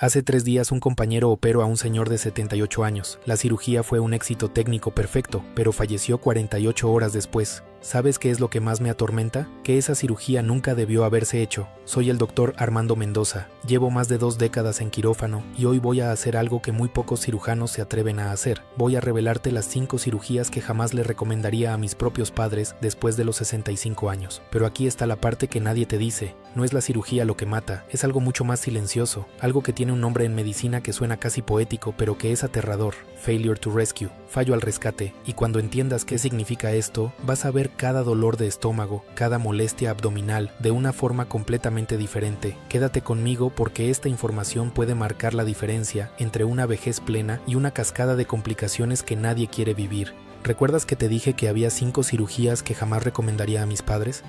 Hace 3 días un compañero operó a un señor de 78 años. La cirugía fue un éxito técnico perfecto, pero falleció 48 horas después. ¿Sabes qué es lo que más me atormenta? Que esa cirugía nunca debió haberse hecho. Soy el doctor Armando Mendoza. Llevo más de 2 décadas en quirófano y hoy voy a hacer algo que muy pocos cirujanos se atreven a hacer. Voy a revelarte las 5 cirugías que jamás le recomendaría a mis propios padres después de los 65 años. Pero aquí está la parte que nadie te dice. No es la cirugía lo que mata, es algo mucho más silencioso, algo que tiene un nombre en medicina que suena casi poético, pero que es aterrador. Failure to rescue, fallo al rescate. Y cuando entiendas qué significa esto, vas a ver cada dolor de estómago, cada molestia abdominal, de una forma completamente diferente. Quédate conmigo porque esta información puede marcar la diferencia entre una vejez plena y una cascada de complicaciones que nadie quiere vivir. ¿Recuerdas que te dije que había 5 cirugías que jamás recomendaría a mis padres?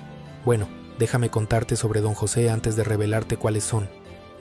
Bueno, déjame contarte sobre don José antes de revelarte cuáles son.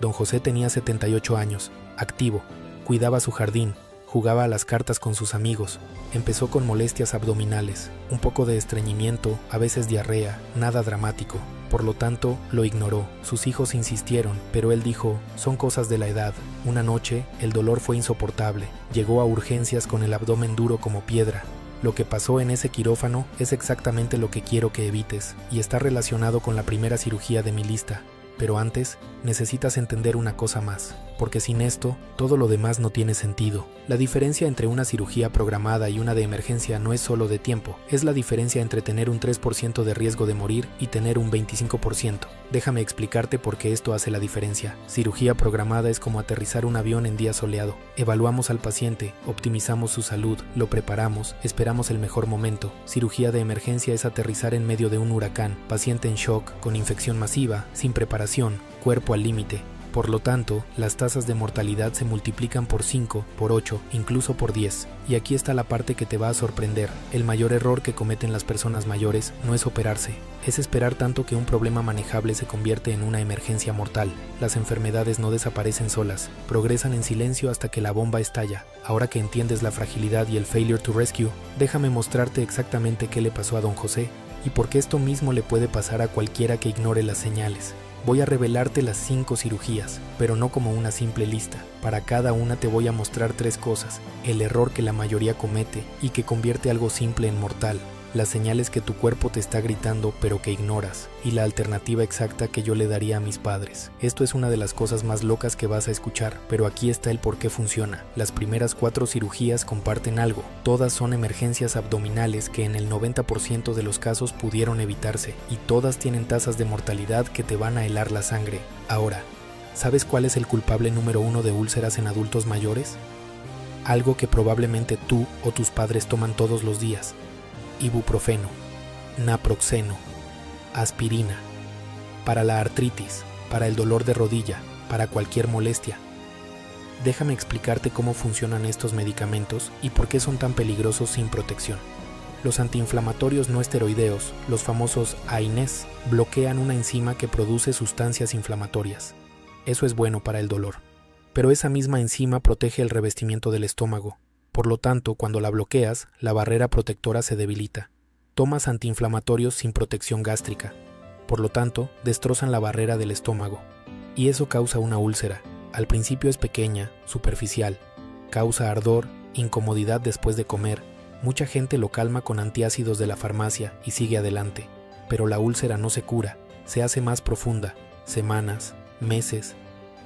Don José tenía 78 años, activo, cuidaba su jardín, jugaba a las cartas con sus amigos. Empezó con molestias abdominales, un poco de estreñimiento, a veces diarrea, nada dramático. Por lo tanto, lo ignoró. Sus hijos insistieron, pero él dijo, son cosas de la edad. Una noche, el dolor fue insoportable. Llegó a urgencias con el abdomen duro como piedra. Lo que pasó en ese quirófano es exactamente lo que quiero que evites, y está relacionado con la primera cirugía de mi lista. Pero antes, necesitas entender una cosa más, porque sin esto, todo lo demás no tiene sentido. La diferencia entre una cirugía programada y una de emergencia no es solo de tiempo, es la diferencia entre tener un 3% de riesgo de morir y tener un 25%. Déjame explicarte por qué esto hace la diferencia. Cirugía programada es como aterrizar un avión en día soleado. Evaluamos al paciente, optimizamos su salud, lo preparamos, esperamos el mejor momento. Cirugía de emergencia es aterrizar en medio de un huracán, paciente en shock, con infección masiva, sin preparación, cuerpo al límite. Por lo tanto, las tasas de mortalidad se multiplican por 5, por 8, incluso por 10. Y aquí está la parte que te va a sorprender. El mayor error que cometen las personas mayores no es operarse, es esperar tanto que un problema manejable se convierte en una emergencia mortal. Las enfermedades no desaparecen solas, progresan en silencio hasta que la bomba estalla. Ahora que entiendes la fragilidad y el failure to rescue, déjame mostrarte exactamente qué le pasó a don José y por qué esto mismo le puede pasar a cualquiera que ignore las señales. Voy a revelarte las 5 cirugías, pero no como una simple lista. Para cada una te voy a mostrar 3 cosas, el error que la mayoría comete y que convierte algo simple en mortal, las señales que tu cuerpo te está gritando pero que ignoras, y la alternativa exacta que yo le daría a mis padres. Esto es una de las cosas más locas que vas a escuchar, pero aquí está el por qué funciona. Las primeras 4 cirugías comparten algo, todas son emergencias abdominales que en el 90% de los casos pudieron evitarse, y todas tienen tasas de mortalidad que te van a helar la sangre. Ahora, ¿sabes cuál es el culpable número 1 de úlceras en adultos mayores? Algo que probablemente tú o tus padres toman todos los días. Ibuprofeno, naproxeno, aspirina, para la artritis, para el dolor de rodilla, para cualquier molestia. Déjame explicarte cómo funcionan estos medicamentos y por qué son tan peligrosos sin protección. Los antiinflamatorios no esteroideos, los famosos AINES, bloquean una enzima que produce sustancias inflamatorias. Eso es bueno para el dolor. Pero esa misma enzima protege el revestimiento del estómago. Por lo tanto, cuando la bloqueas, la barrera protectora se debilita. Tomas antiinflamatorios sin protección gástrica. Por lo tanto, destrozan la barrera del estómago. Y eso causa una úlcera. Al principio es pequeña, superficial. Causa ardor, incomodidad después de comer. Mucha gente lo calma con antiácidos de la farmacia y sigue adelante. Pero la úlcera no se cura, se hace más profunda. Semanas, meses.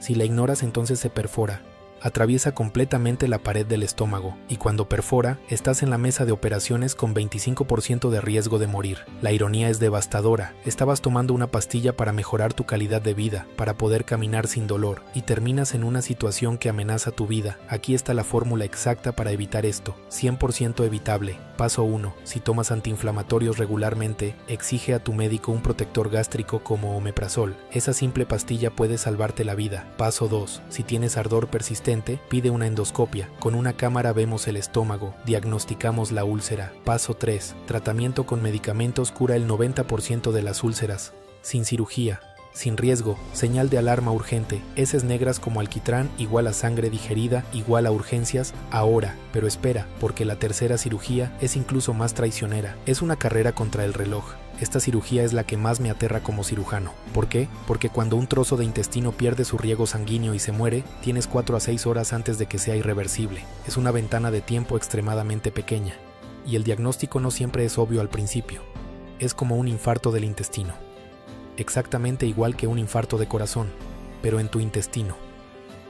Si la ignoras, entonces se perfora. Atraviesa completamente la pared del estómago y cuando perfora, estás en la mesa de operaciones con 25% de riesgo de morir. La ironía es devastadora. Estabas tomando una pastilla para mejorar tu calidad de vida, para poder caminar sin dolor, y terminas en una situación que amenaza tu vida. Aquí está la fórmula exacta para evitar esto. 100% evitable. Paso 1. Si tomas antiinflamatorios regularmente, exige a tu médico un protector gástrico como omeprazol. Esa simple pastilla puede salvarte la vida. Paso 2. Si tienes ardor persistente, pide una endoscopia. Con una cámara vemos el estómago, diagnosticamos la úlcera. Paso 3. Tratamiento con medicamentos cura el 90% de las úlceras, sin cirugía. sin riesgo, señal de alarma urgente, heces negras como alquitrán igual a sangre digerida igual a urgencias, ahora. Pero espera, porque la tercera cirugía es incluso más traicionera. Es una carrera contra el reloj. Esta cirugía es la que más me aterra como cirujano. ¿Por qué? Porque cuando un trozo de intestino pierde su riego sanguíneo y se muere, tienes 4 a 6 horas antes de que sea irreversible. Es una ventana de tiempo extremadamente pequeña. Y el diagnóstico no siempre es obvio al principio. Es como un infarto del intestino. Exactamente igual que un infarto de corazón, pero en tu intestino.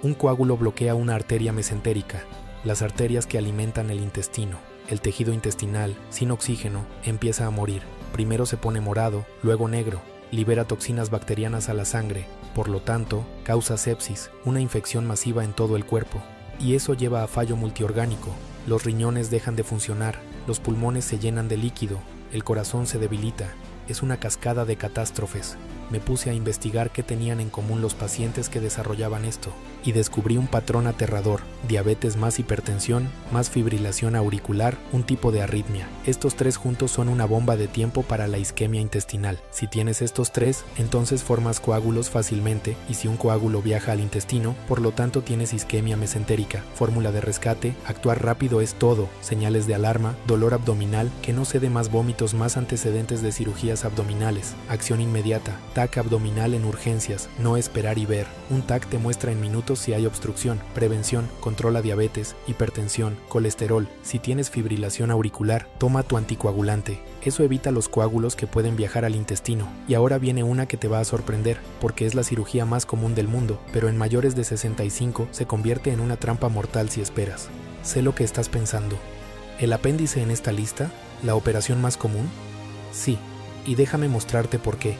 Un coágulo bloquea una arteria mesentérica, las arterias que alimentan el intestino. El tejido intestinal, sin oxígeno, empieza a morir. Primero se pone morado, luego negro, libera toxinas bacterianas a la sangre, por lo tanto, causa sepsis, una infección masiva en todo el cuerpo. Y eso lleva a fallo multiorgánico. Los riñones dejan de funcionar, los pulmones se llenan de líquido, el corazón se debilita. Es una cascada de catástrofes. Me puse a investigar qué tenían en común los pacientes que desarrollaban esto, y descubrí un patrón aterrador: diabetes más hipertensión, más fibrilación auricular, un tipo de arritmia. Estos tres juntos son una bomba de tiempo para la isquemia intestinal. Si tienes estos tres, entonces formas coágulos fácilmente, y si un coágulo viaja al intestino, por lo tanto tienes isquemia mesentérica. Fórmula de rescate: actuar rápido es todo, señales de alarma, dolor abdominal, que no cede más vómitos, más antecedentes de cirugías abdominales, acción inmediata, TAC abdominal en urgencias, no esperar y ver. Un TAC te muestra en minutos si hay obstrucción, prevención, controla diabetes, hipertensión, colesterol. Si tienes fibrilación auricular, toma tu anticoagulante. Eso evita los coágulos que pueden viajar al intestino. Y ahora viene una que te va a sorprender, porque es la cirugía más común del mundo, pero en mayores de 65 se convierte en una trampa mortal si esperas. Sé lo que estás pensando. ¿El apéndice en esta lista? ¿La operación más común? Sí, y déjame mostrarte por qué.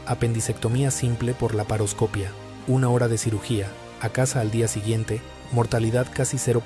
Apendicectomía simple por laparoscopia, 1 hora de cirugía, a casa al día siguiente, mortalidad casi 0%.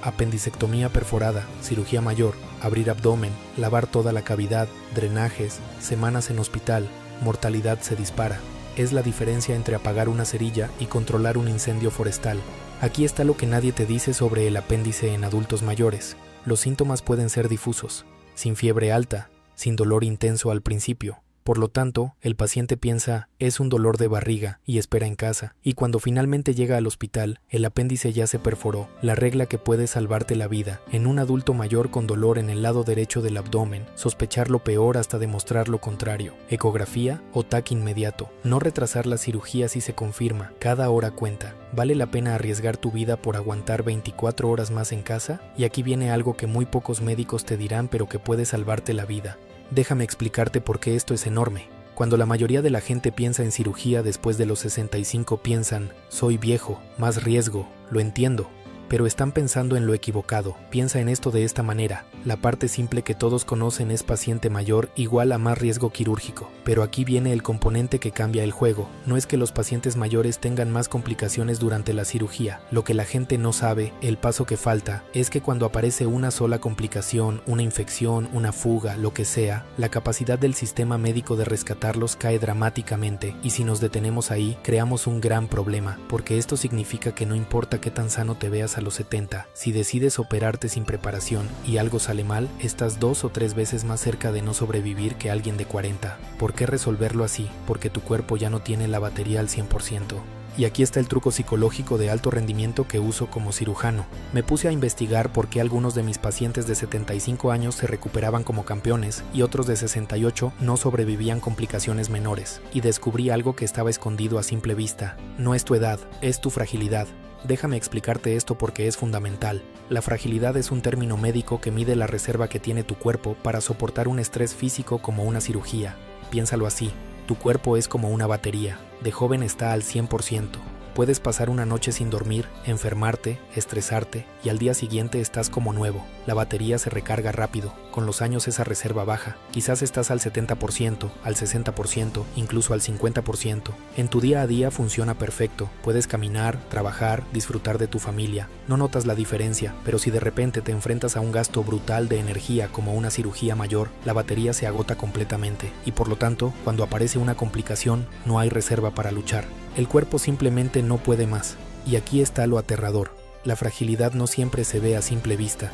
Apendicectomía perforada, cirugía mayor, abrir abdomen, lavar toda la cavidad, drenajes, semanas en hospital, mortalidad se dispara. Es la diferencia entre apagar una cerilla y controlar un incendio forestal. Aquí está lo que nadie te dice sobre el apéndice en adultos mayores. Los síntomas pueden ser difusos, sin fiebre alta, sin dolor intenso al principio. Por lo tanto, el paciente piensa, es un dolor de barriga, y espera en casa. Y cuando finalmente llega al hospital, el apéndice ya se perforó, la regla que puede salvarte la vida. En un adulto mayor con dolor en el lado derecho del abdomen, sospechar lo peor hasta demostrar lo contrario. Ecografía o TAC inmediato. No retrasar la cirugía si se confirma. Cada hora cuenta. ¿Vale la pena arriesgar tu vida por aguantar 24 horas más en casa? Y aquí viene algo que muy pocos médicos te dirán, pero que puede salvarte la vida. Déjame explicarte por qué esto es enorme. Cuando la mayoría de la gente piensa en cirugía después de los 65 piensan, soy viejo, más riesgo, lo entiendo. Pero están pensando en lo equivocado. Piensa en esto de esta manera. La parte simple que todos conocen es paciente mayor igual a más riesgo quirúrgico. Pero aquí viene el componente que cambia el juego. No es que los pacientes mayores tengan más complicaciones durante la cirugía. Lo que la gente no sabe, el paso que falta, es que cuando aparece una sola complicación, una infección, una fuga, lo que sea, la capacidad del sistema médico de rescatarlos cae dramáticamente. Y si nos detenemos ahí, creamos un gran problema. Porque esto significa que no importa qué tan sano te veas a los 70, si decides operarte sin preparación y algo sale mal, estás 2 o 3 veces más cerca de no sobrevivir que alguien de 40. ¿Por qué resolverlo así? Porque tu cuerpo ya no tiene la batería al 100%. Y aquí está el truco psicológico de alto rendimiento que uso como cirujano. Me puse a investigar por qué algunos de mis pacientes de 75 años se recuperaban como campeones y otros de 68 no sobrevivían complicaciones menores. Y descubrí algo que estaba escondido a simple vista. No es tu edad, es tu fragilidad. Déjame explicarte esto porque es fundamental. La fragilidad es un término médico que mide la reserva que tiene tu cuerpo para soportar un estrés físico como una cirugía. Piénsalo así, tu cuerpo es como una batería, de joven está al 100%. Puedes pasar una noche sin dormir, enfermarte, estresarte y al día siguiente estás como nuevo. La batería se recarga rápido. Con los años esa reserva baja. Quizás estás al 70%, al 60%, incluso al 50%. En tu día a día funciona perfecto. Puedes caminar, trabajar, disfrutar de tu familia. No notas la diferencia, pero si de repente te enfrentas a un gasto brutal de energía como una cirugía mayor, la batería se agota completamente. Y por lo tanto, cuando aparece una complicación, no hay reserva para luchar. El cuerpo simplemente no puede más. Y aquí está lo aterrador. La fragilidad no siempre se ve a simple vista.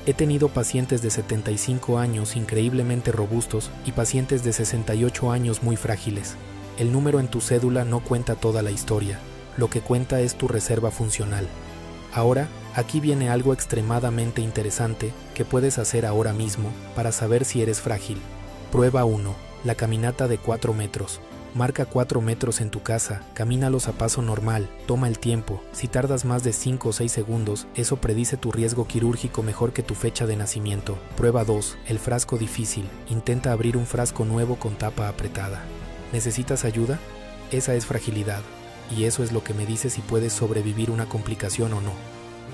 He tenido pacientes de 75 años increíblemente robustos y pacientes de 68 años muy frágiles. El número en tu cédula no cuenta toda la historia, lo que cuenta es tu reserva funcional. Ahora, aquí viene algo extremadamente interesante que puedes hacer ahora mismo para saber si eres frágil. Prueba 1. La caminata de 4 metros. Marca 4 metros en tu casa, camínalos a paso normal, toma el tiempo. Si tardas más de 5 o 6 segundos, eso predice tu riesgo quirúrgico mejor que tu fecha de nacimiento. Prueba 2. El frasco difícil. Intenta abrir un frasco nuevo con tapa apretada. ¿Necesitas ayuda? Esa es fragilidad, y eso es lo que me dice si puedes sobrevivir una complicación o no.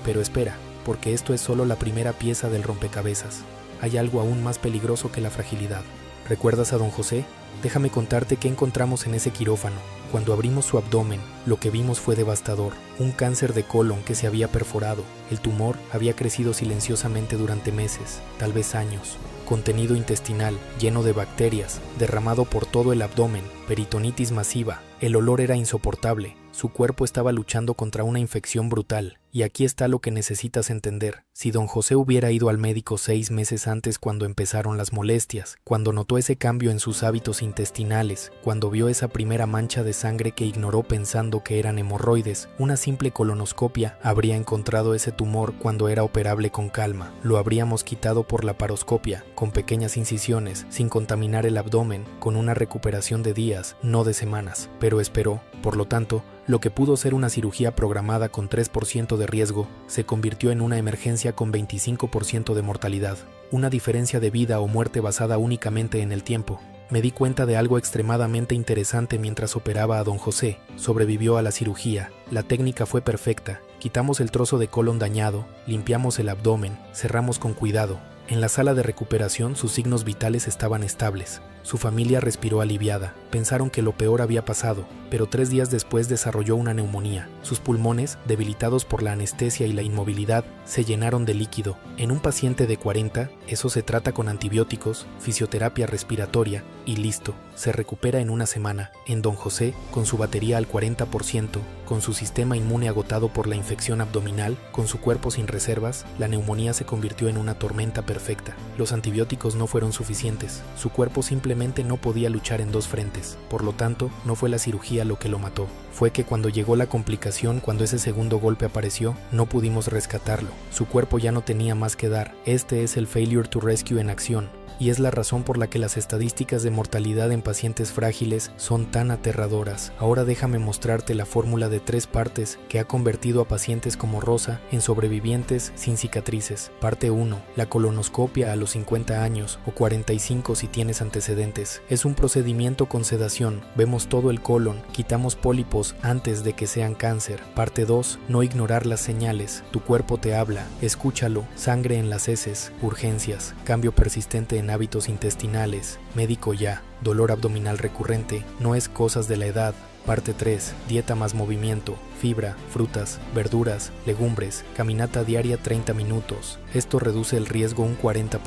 Pero espera, porque esto es solo la primera pieza del rompecabezas. Hay algo aún más peligroso que la fragilidad. ¿Recuerdas a don José? Déjame contarte qué encontramos en ese quirófano. Cuando abrimos su abdomen, lo que vimos fue devastador. Un cáncer de colon que se había perforado. El tumor había crecido silenciosamente durante meses, tal vez años. Contenido intestinal, lleno de bacterias, derramado por todo el abdomen, peritonitis masiva. El olor era insoportable. Su cuerpo estaba luchando contra una infección brutal. Y aquí está lo que necesitas entender. Si don José hubiera ido al médico 6 meses antes cuando empezaron las molestias, cuando notó ese cambio en sus hábitos intestinales, cuando vio esa primera mancha de sangre que ignoró pensando que eran hemorroides, una simple colonoscopia habría encontrado ese tumor cuando era operable con calma. Lo habríamos quitado por la laparoscopia, con pequeñas incisiones, sin contaminar el abdomen, con una recuperación de días, no de semanas. Pero esperó. Por lo tanto, lo que pudo ser una cirugía programada con 3% de riesgo, se convirtió en una emergencia con 25% de mortalidad. Una diferencia de vida o muerte basada únicamente en el tiempo. Me di cuenta de algo extremadamente interesante mientras operaba a don José. Sobrevivió a la cirugía. La técnica fue perfecta. Quitamos el trozo de colon dañado, limpiamos el abdomen, cerramos con cuidado. En la sala de recuperación sus signos vitales estaban estables. Su familia respiró aliviada. Pensaron que lo peor había pasado, pero 3 días después desarrolló una neumonía. Sus pulmones, debilitados por la anestesia y la inmovilidad, se llenaron de líquido. En un paciente de 40, eso se trata con antibióticos, fisioterapia respiratoria y listo. Se recupera en una semana. En don José, con su batería al 40%, con su sistema inmune agotado por la infección abdominal, con su cuerpo sin reservas, la neumonía se convirtió en una tormenta perfecta. Los antibióticos no fueron suficientes. Su cuerpo simplemente no podía luchar en 2 frentes. Por lo tanto, no fue la cirugía lo que lo mató. Fue que cuando llegó la complicación, cuando ese segundo golpe apareció, no pudimos rescatarlo. Su cuerpo ya no tenía más que dar. Este es el failure to rescue en acción. Y es la razón por la que las estadísticas de mortalidad en pacientes frágiles son tan aterradoras. Ahora déjame mostrarte la fórmula de 3 partes que ha convertido a pacientes como Rosa en sobrevivientes sin cicatrices. Parte 1. La colonoscopia a los 50 años o 45 si tienes antecedentes. Es un procedimiento con sedación. Vemos todo el colon, quitamos pólipos antes de que sean cáncer. Parte 2. No ignorar las señales. Tu cuerpo te habla. Escúchalo. Sangre en las heces. Urgencias. Cambio persistente en hábitos intestinales, médico ya, dolor abdominal recurrente, no es cosas de la edad. Parte 3. Dieta más movimiento, fibra, frutas, verduras, legumbres, caminata diaria 30 minutos. Esto reduce el riesgo un 40%.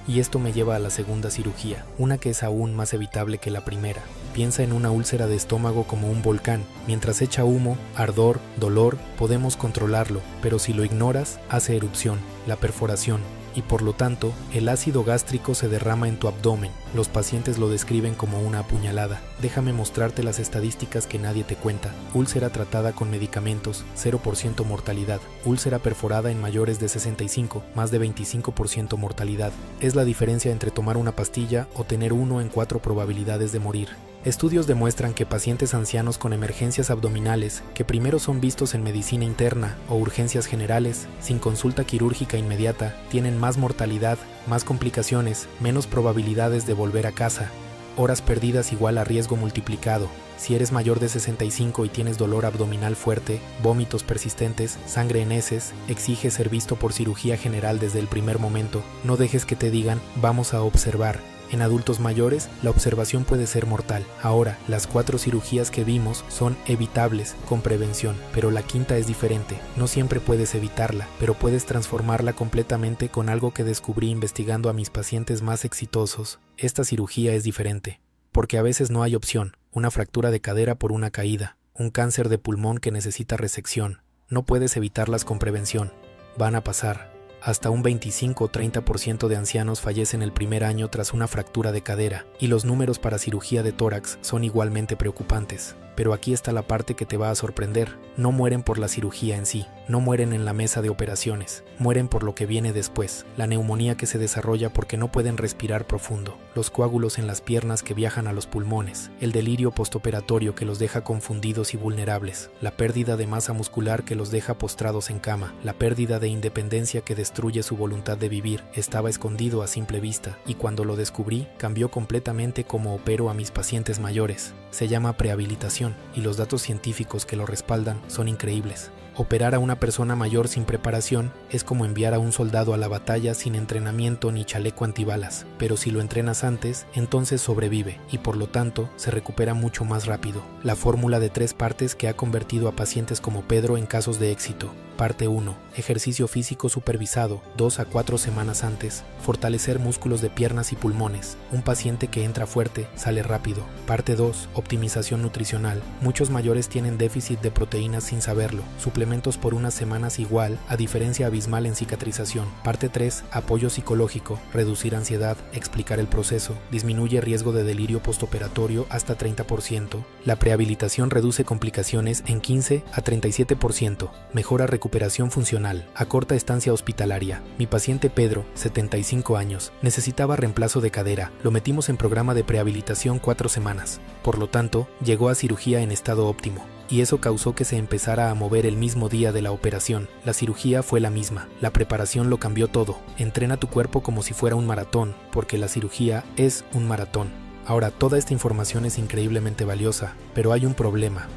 Y esto me lleva a la segunda cirugía, una que es aún más evitable que la primera. Piensa en una úlcera de estómago como un volcán. Mientras echa humo, ardor, dolor, podemos controlarlo, pero si lo ignoras, hace erupción, la perforación. Y por lo tanto, el ácido gástrico se derrama en tu abdomen. Los pacientes lo describen como una apuñalada. Déjame mostrarte las estadísticas que nadie te cuenta. Úlcera tratada con medicamentos, 0% mortalidad. Úlcera perforada en mayores de 65, más de 25% mortalidad. Es la diferencia entre tomar una pastilla o tener 1 en 4 probabilidades de morir. Estudios demuestran que pacientes ancianos con emergencias abdominales, que primero son vistos en medicina interna o urgencias generales, sin consulta quirúrgica inmediata, tienen más mortalidad, más complicaciones, menos probabilidades de volver a casa. Horas perdidas igual a riesgo multiplicado. Si eres mayor de 65 y tienes dolor abdominal fuerte, vómitos persistentes, sangre en heces, exige ser visto por cirugía general desde el primer momento. No dejes que te digan, vamos a observar. En adultos mayores, la observación puede ser mortal. Ahora, las 4 cirugías que vimos son evitables, con prevención, pero la quinta es diferente. No siempre puedes evitarla, pero puedes transformarla completamente con algo que descubrí investigando a mis pacientes más exitosos. Esta cirugía es diferente, porque a veces no hay opción. Una fractura de cadera por una caída, un cáncer de pulmón que necesita resección. No puedes evitarlas con prevención. Van a pasar. Hasta un 25 o 30% de ancianos fallecen el primer año tras una fractura de cadera, y los números para cirugía de tórax son igualmente preocupantes. Pero aquí está la parte que te va a sorprender. No mueren por la cirugía en sí, no mueren en la mesa de operaciones, mueren por lo que viene después, la neumonía que se desarrolla porque no pueden respirar profundo, los coágulos en las piernas que viajan a los pulmones, el delirio postoperatorio que los deja confundidos y vulnerables, la pérdida de masa muscular que los deja postrados en cama, la pérdida de independencia que destruye su voluntad de vivir. Estaba escondido a simple vista, y cuando lo descubrí, cambió completamente cómo opero a mis pacientes mayores. Se llama prehabilitación, y los datos científicos que lo respaldan son increíbles. Operar a una persona mayor sin preparación es como enviar a un soldado a la batalla sin entrenamiento ni chaleco antibalas, pero si lo entrenas antes, entonces sobrevive y por lo tanto se recupera mucho más rápido. La fórmula de 3 partes que ha convertido a pacientes como Pedro en casos de éxito. Parte 1. Ejercicio físico supervisado, 2 a 4 semanas antes. Fortalecer músculos de piernas y pulmones. Un paciente que entra fuerte, sale rápido. Parte 2. Optimización nutricional. Muchos mayores tienen déficit de proteínas sin saberlo. Suplementos por unas semanas igual, a diferencia abismal en cicatrización. Parte 3. Apoyo psicológico. Reducir ansiedad, explicar el proceso. Disminuye riesgo de delirio postoperatorio hasta 30%. La prehabilitación reduce complicaciones en 15 a 37%. Mejora recuperación funcional, acorta estancia hospitalaria. Mi paciente Pedro, 75 años, necesitaba reemplazo de cadera. Lo metimos en programa de prehabilitación 4 semanas. Por lo tanto, llegó a cirugía en estado óptimo. Y eso causó que se empezara a mover el mismo día de la operación. La cirugía fue la misma. La preparación lo cambió todo. Entrena tu cuerpo como si fuera un maratón, porque la cirugía es un maratón. Ahora, toda esta información es increíblemente valiosa, pero hay un problema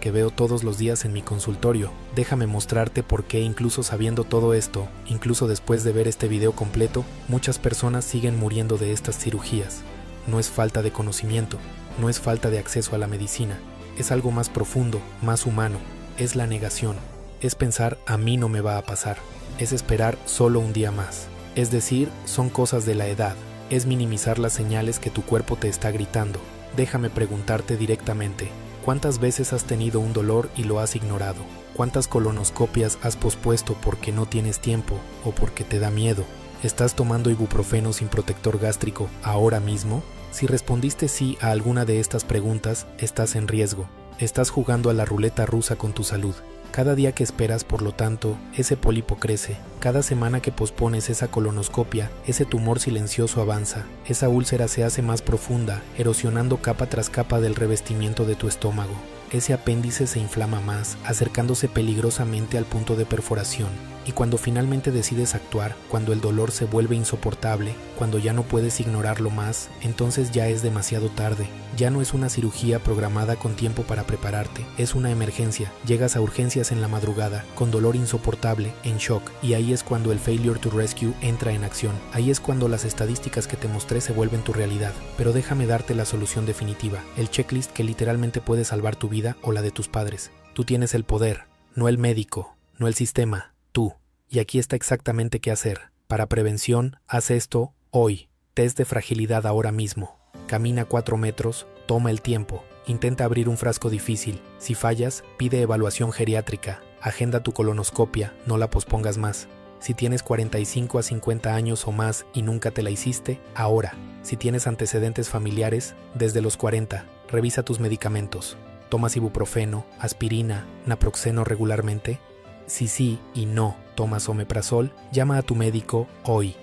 que veo todos los días en mi consultorio. Déjame mostrarte por qué, incluso sabiendo todo esto, incluso después de ver este video completo, muchas personas siguen muriendo de estas cirugías. No es falta de conocimiento, no es falta de acceso a la medicina, es algo más profundo, más humano, es la negación, es pensar a mí no me va a pasar, es esperar solo un día más, es decir, son cosas de la edad. Es minimizar las señales que tu cuerpo te está gritando. Déjame preguntarte directamente, ¿cuántas veces has tenido un dolor y lo has ignorado? ¿Cuántas colonoscopias has pospuesto porque no tienes tiempo o porque te da miedo? ¿Estás tomando ibuprofeno sin protector gástrico ahora mismo? Si respondiste sí a alguna de estas preguntas, estás en riesgo. Estás jugando a la ruleta rusa con tu salud. Cada día que esperas, por lo tanto, ese pólipo crece. Cada semana que pospones esa colonoscopia, ese tumor silencioso avanza. Esa úlcera se hace más profunda, erosionando capa tras capa del revestimiento de tu estómago. Ese apéndice se inflama más, acercándose peligrosamente al punto de perforación. Y cuando finalmente decides actuar, cuando el dolor se vuelve insoportable, cuando ya no puedes ignorarlo más, entonces ya es demasiado tarde. Ya no es una cirugía programada con tiempo para prepararte, es una emergencia. Llegas a urgencias en la madrugada, con dolor insoportable, en shock, y ahí es cuando el Failure to Rescue entra en acción. Ahí es cuando las estadísticas que te mostré se vuelven tu realidad. Pero déjame darte la solución definitiva, el checklist que literalmente puede salvar tu vida o la de tus padres. Tú tienes el poder, no el médico, no el sistema, tú. Y aquí está exactamente qué hacer. Para prevención, haz esto hoy. Test de fragilidad ahora mismo. Camina 4 metros, toma el tiempo. Intenta abrir un frasco difícil. Si fallas, pide evaluación geriátrica. Agenda tu colonoscopia, no la pospongas más. Si tienes 45 a 50 años o más y nunca te la hiciste, ahora. Si tienes antecedentes familiares, desde los 40, revisa tus medicamentos. ¿Tomas ibuprofeno, aspirina, naproxeno regularmente? Si sí y no tomas omeprazol, llama a tu médico hoy.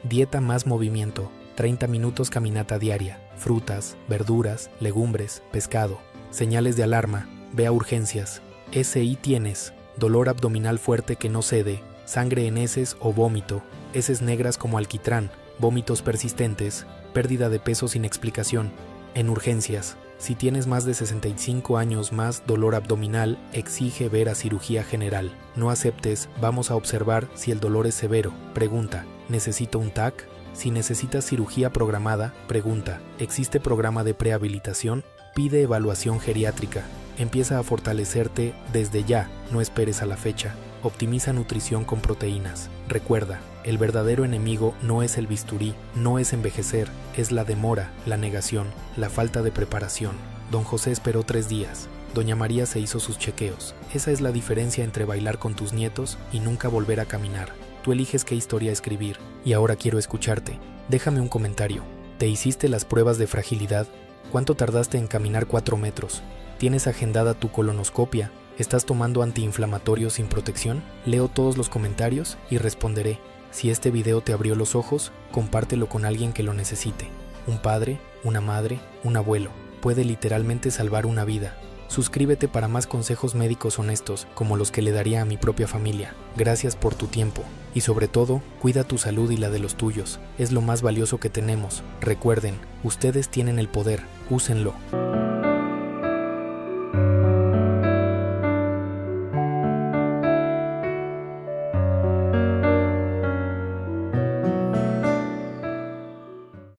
Dieta más movimiento, 30 minutos caminata diaria, frutas, verduras, legumbres, pescado. Señales de alarma, ve a urgencias. SI tienes, dolor abdominal fuerte que no cede, sangre en heces o vómito, heces negras como alquitrán, vómitos persistentes, pérdida de peso sin explicación. En urgencias. Si tienes más de 65 años más dolor abdominal, exige ver a cirugía general. No aceptes, vamos a observar si el dolor es severo. Pregunta, ¿necesito un TAC? Si necesitas cirugía programada, pregunta, ¿existe programa de prehabilitación? Pide evaluación geriátrica. Empieza a fortalecerte desde ya, no esperes a la fecha. Optimiza nutrición con proteínas. Recuerda, el verdadero enemigo no es el bisturí, no es envejecer, es la demora, la negación, la falta de preparación. Don José esperó 3 días. Doña María se hizo sus chequeos. Esa es la diferencia entre bailar con tus nietos y nunca volver a caminar. Tú eliges qué historia escribir. Y ahora quiero escucharte. Déjame un comentario. ¿Te hiciste las pruebas de fragilidad? ¿Cuánto tardaste en caminar 4 metros? ¿Tienes agendada tu colonoscopia? ¿Estás tomando antiinflamatorios sin protección? Leo todos los comentarios y responderé. Si este video te abrió los ojos, compártelo con alguien que lo necesite. Un padre, una madre, un abuelo. Puede literalmente salvar una vida. Suscríbete para más consejos médicos honestos, como los que le daría a mi propia familia. Gracias por tu tiempo. Y sobre todo, cuida tu salud y la de los tuyos. Es lo más valioso que tenemos. Recuerden, ustedes tienen el poder. Úsenlo.